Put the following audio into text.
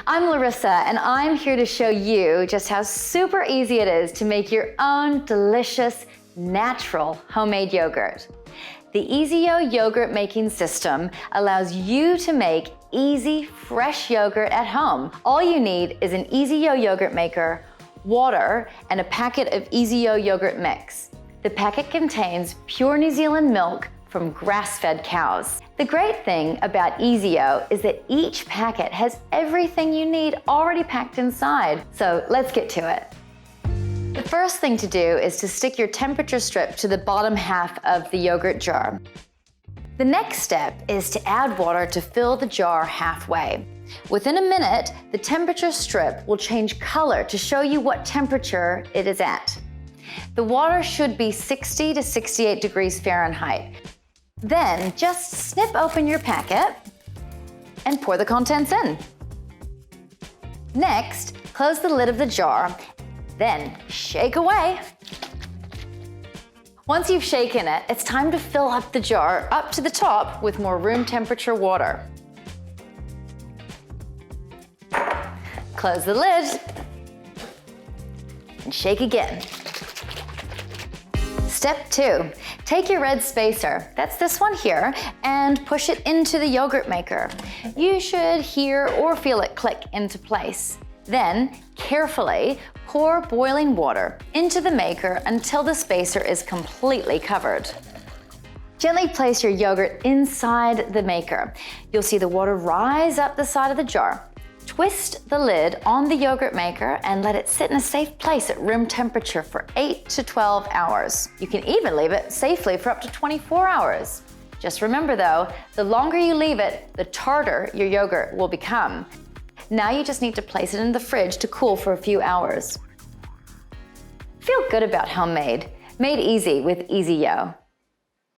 I'm Larissa, and I'm here to show you just how super easy it is to make your own delicious, natural homemade yogurt. The EasiYo yogurt making system allows you to make easy, fresh yogurt at home. All you need is an EasiYo yogurt maker, water, and a packet of EasiYo yogurt mix. The packet contains pure New Zealand milk from grass-fed cows. The great thing about EasiYo is that each packet has everything you need already packed inside. So let's get to it. The first thing to do is to stick your temperature strip to the bottom half of the yogurt jar. The next step is to add water to fill the jar halfway. Within a minute, the temperature strip will change color to show you what temperature it is at. The water should be 60 to 68 degrees Fahrenheit. Then just snip open your packet and pour the contents in. Next, close the lid of the jar, then shake away. Once you've shaken it, it's time to fill up the jar up to the top with more room temperature water. Close the lid and shake again. Step 2, take your red spacer, that's this one here, and push it into the yogurt maker. You should hear or feel it click into place. Then, carefully pour boiling water into the maker until the spacer is completely covered. Gently place your yogurt inside the maker. You'll see the water rise up the side of the jar. Twist the lid on the yogurt maker and let it sit in a safe place at room temperature for 8 to 12 hours. You can even leave it safely for up to 24 hours. Just remember though, the longer you leave it, the tartar your yogurt will become. Now you just need to place it in the fridge to cool for a few hours. Feel good about homemade, made easy with EasiYo.